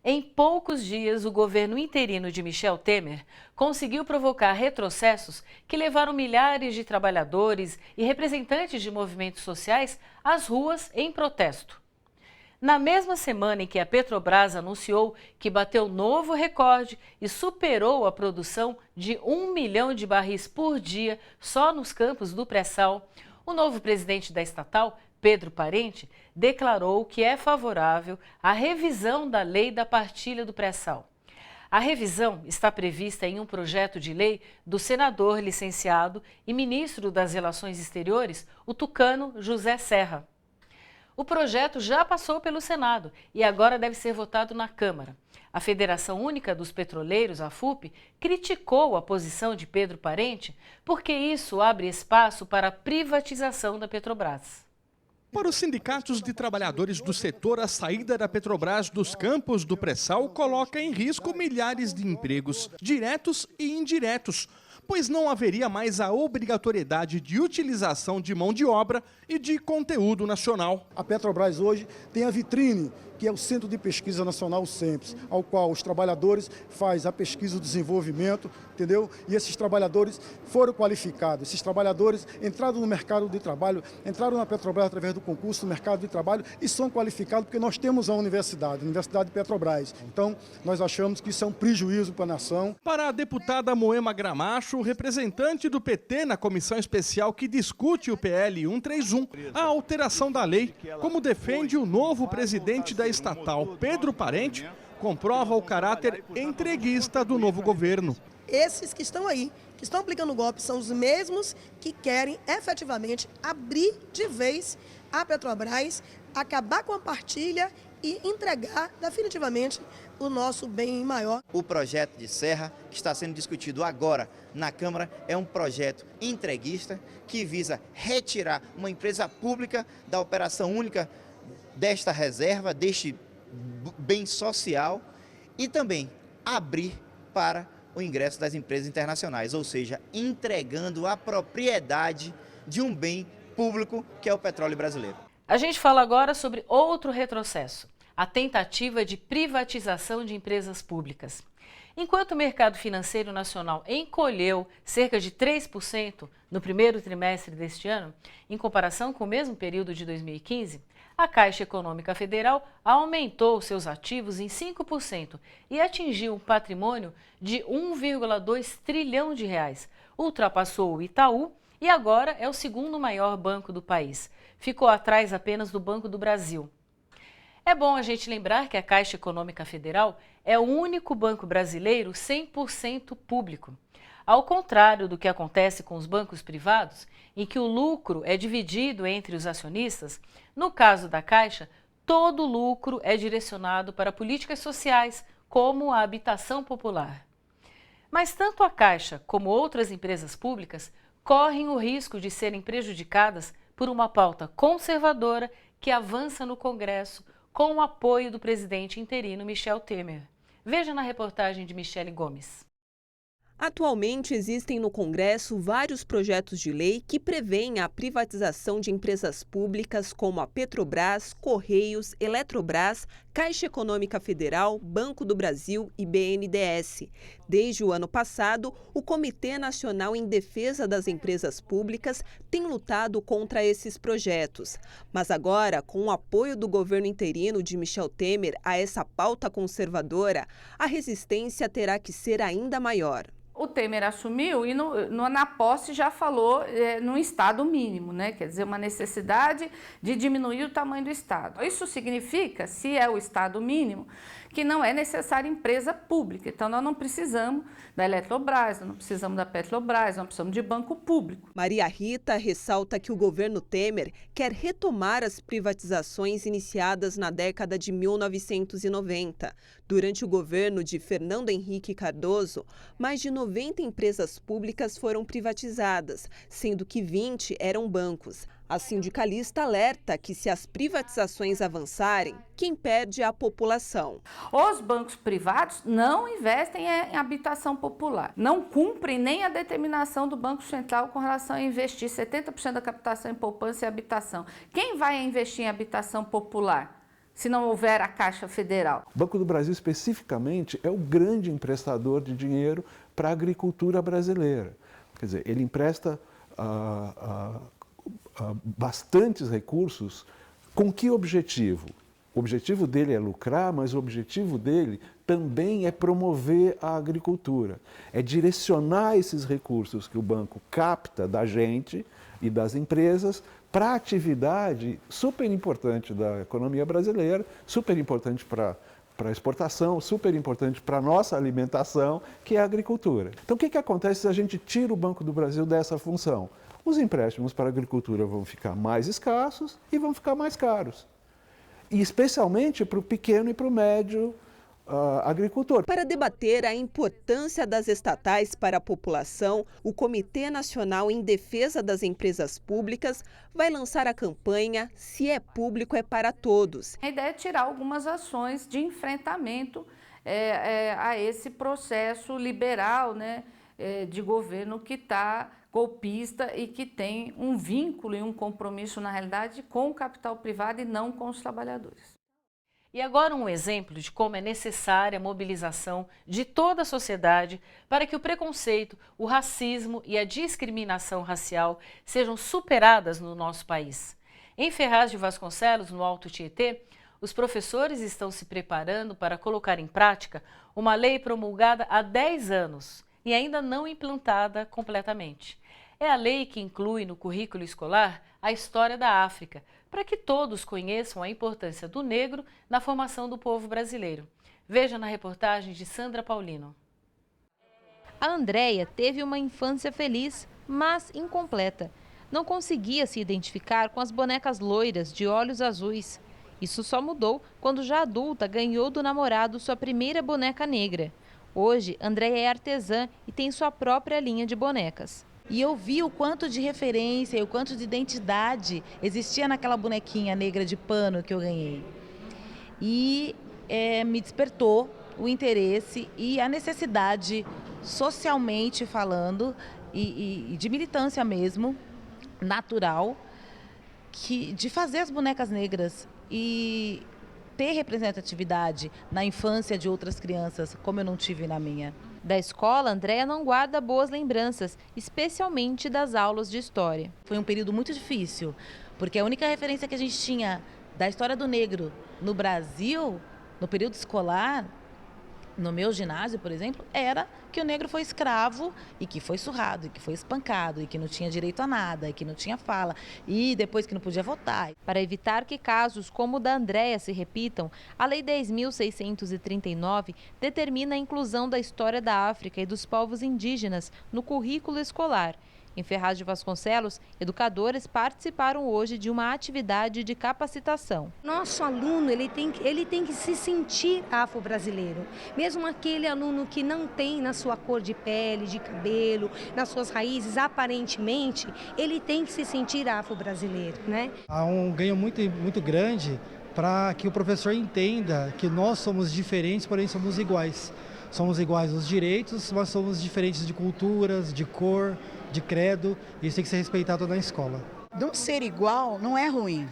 Em poucos dias, o governo interino de Michel Temer conseguiu provocar retrocessos que levaram milhares de trabalhadores e representantes de movimentos sociais às ruas em protesto. Na mesma semana em que a Petrobras anunciou que bateu novo recorde e superou a produção de 1 milhão de barris por dia só nos campos do pré-sal, o novo presidente da estatal, Pedro Parente, declarou que é favorável à revisão da lei da partilha do pré-sal. A revisão está prevista em um projeto de lei do senador licenciado e ministro das Relações Exteriores, o tucano José Serra. O projeto já passou pelo Senado e agora deve ser votado na Câmara. A Federação Única dos Petroleiros, a FUP, criticou a posição de Pedro Parente porque isso abre espaço para a privatização da Petrobras. Para os sindicatos de trabalhadores do setor, a saída da Petrobras dos campos do pré-sal coloca em risco milhares de empregos, diretos e indiretos, pois não haveria mais a obrigatoriedade de utilização de mão de obra e de conteúdo nacional. A Petrobras hoje tem a vitrine, que é o Centro de Pesquisa Nacional SEMPES, ao qual os trabalhadores fazem a pesquisa e o desenvolvimento, entendeu? E esses trabalhadores foram qualificados, esses trabalhadores entraram no mercado de trabalho, entraram na Petrobras através do concurso do mercado de trabalho e são qualificados porque nós temos a Universidade Petrobras. Então, nós achamos que isso é um prejuízo para a nação. Para a deputada Moema Gramacho, representante do PT na comissão especial que discute o PL 131, a alteração da lei, como defende o novo presidente da estatal, Pedro Parente, comprova o caráter entreguista do novo governo. Esses que estão aí, que estão aplicando o golpe, são os mesmos que querem efetivamente abrir de vez a Petrobras, acabar com a partilha e entregar definitivamente o nosso bem maior. O projeto de Serra, que está sendo discutido agora na Câmara, é um projeto entreguista que visa retirar uma empresa pública da operação única desta reserva, deste bem social e também abrir para o ingresso das empresas internacionais, ou seja, entregando a propriedade de um bem público que é o petróleo brasileiro. A gente fala agora sobre outro retrocesso, a tentativa de privatização de empresas públicas. Enquanto o mercado financeiro nacional encolheu cerca de 3% no primeiro trimestre deste ano, em comparação com o mesmo período de 2015, a Caixa Econômica Federal aumentou seus ativos em 5% e atingiu um patrimônio de 1,2 trilhão de reais. Ultrapassou o Itaú e agora é o segundo maior banco do país. Ficou atrás apenas do Banco do Brasil. É bom a gente lembrar que a Caixa Econômica Federal é o único banco brasileiro 100% público. Ao contrário do que acontece com os bancos privados, em que o lucro é dividido entre os acionistas, no caso da Caixa, todo o lucro é direcionado para políticas sociais, como a habitação popular. Mas tanto a Caixa como outras empresas públicas correm o risco de serem prejudicadas por uma pauta conservadora que avança no Congresso com o apoio do presidente interino Michel Temer. Veja na reportagem de Michele Gomes. Atualmente, existem no Congresso vários projetos de lei que prevêem a privatização de empresas públicas como a Petrobras, Correios, Eletrobras, Caixa Econômica Federal, Banco do Brasil e BNDES. Desde o ano passado, o Comitê Nacional em Defesa das Empresas Públicas tem lutado contra esses projetos. Mas agora, com o apoio do governo interino de Michel Temer a essa pauta conservadora, a resistência terá que ser ainda maior. O Temer assumiu e na posse já falou no Estado mínimo, né? Quer dizer, uma necessidade de diminuir o tamanho do Estado. Isso significa, se é o Estado mínimo, que não é necessária empresa pública. Então, nós não precisamos da Eletrobras, nós não precisamos da Petrobras, nós não precisamos de banco público. Maria Rita ressalta que o governo Temer quer retomar as privatizações iniciadas na década de 1990. Durante o governo de Fernando Henrique Cardoso, mais de 90 empresas públicas foram privatizadas, sendo que 20 eram bancos. A sindicalista alerta que, se as privatizações avançarem, quem perde é a população. Os bancos privados não investem em habitação popular, não cumprem nem a determinação do Banco Central com relação a investir 70% da captação em poupança e habitação. Quem vai investir em habitação popular? se não houver a Caixa Federal? O Banco do Brasil, especificamente, é o grande emprestador de dinheiro para a agricultura brasileira. Quer dizer, ele empresta bastantes recursos. Com que objetivo? O objetivo dele é lucrar, mas o objetivo dele também é promover a agricultura. É direcionar esses recursos que o banco capta da gente e das empresas para a atividade super importante da economia brasileira, super importante para a exportação, super importante para a nossa alimentação, que é a agricultura. Então, o que acontece se a gente tira o Banco do Brasil dessa função? Os empréstimos para a agricultura vão ficar mais escassos e vão ficar mais caros. E especialmente para o pequeno e para o médio agricultor. Para debater a importância das estatais para a população, o Comitê Nacional em Defesa das Empresas Públicas vai lançar a campanha Se é Público, é para Todos. A ideia é tirar algumas ações de enfrentamento a esse processo liberal, né, de governo que está golpista e que tem um vínculo e um compromisso, na realidade, com o capital privado e não com os trabalhadores. E agora um exemplo de como é necessária a mobilização de toda a sociedade para que o preconceito, o racismo e a discriminação racial sejam superadas no nosso país. Em Ferraz de Vasconcelos, no Alto Tietê, os professores estão se preparando para colocar em prática uma lei promulgada há 10 anos e ainda não implantada completamente. É a lei que inclui no currículo escolar a história da África, para que todos conheçam a importância do negro na formação do povo brasileiro. Veja na reportagem de Sandra Paulino. A Andréia teve uma infância feliz, mas incompleta. Não conseguia se identificar com as bonecas loiras de olhos azuis. Isso só mudou quando, já adulta, ganhou do namorado sua primeira boneca negra. Hoje, Andréia é artesã e tem sua própria linha de bonecas. E eu vi o quanto de referência e o quanto de identidade existia naquela bonequinha negra de pano que eu ganhei. E me despertou o interesse e a necessidade, socialmente falando, e de militância mesmo, natural, de fazer as bonecas negras e ter representatividade na infância de outras crianças, como eu não tive na minha. Da escola, Andréia não guarda boas lembranças, especialmente das aulas de história. Foi um período muito difícil, porque a única referência que a gente tinha da história do negro no Brasil, no período escolar, no meu ginásio, por exemplo, era que o negro foi escravo e que foi surrado, e que foi espancado, e que não tinha direito a nada, e que não tinha fala, e depois que não podia votar. Para evitar que casos como o da Andréia se repitam, a Lei 10.639 determina a inclusão da história da África e dos povos indígenas no currículo escolar. Em Ferraz de Vasconcelos, educadores participaram hoje de uma atividade de capacitação. Nosso aluno ele tem que se sentir afro-brasileiro. Mesmo aquele aluno que não tem na sua cor de pele, de cabelo, nas suas raízes, aparentemente, ele tem que se sentir afro-brasileiro, né? Há um ganho muito grande para que o professor entenda que nós somos diferentes, porém somos iguais. Somos iguais nos direitos, mas somos diferentes de culturas, de cor, de credo, e isso tem que ser respeitado na escola. Não ser igual não é ruim.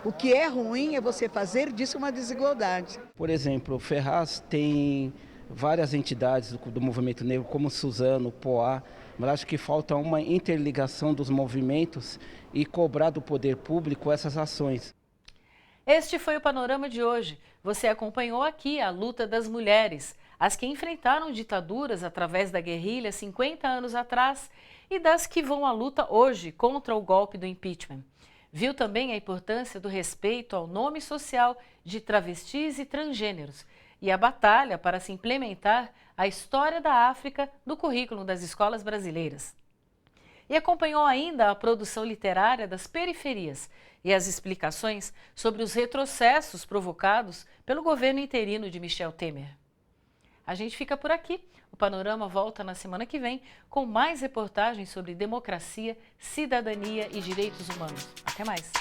O que é ruim é você fazer disso uma desigualdade. Por exemplo, Ferraz tem várias entidades do movimento negro, como Suzano, Poá, mas acho que falta uma interligação dos movimentos e cobrar do poder público essas ações. Este foi o Panorama de hoje. Você acompanhou aqui a luta das mulheres, as que enfrentaram ditaduras através da guerrilha 50 anos atrás e das que vão à luta hoje contra o golpe do impeachment. Viu também a importância do respeito ao nome social de travestis e transgêneros e a batalha para se implementar a história da África no currículo das escolas brasileiras. E acompanhou ainda a produção literária das periferias e as explicações sobre os retrocessos provocados pelo governo interino de Michel Temer. A gente fica por aqui. O Panorama volta na semana que vem com mais reportagens sobre democracia, cidadania e direitos humanos. Até mais!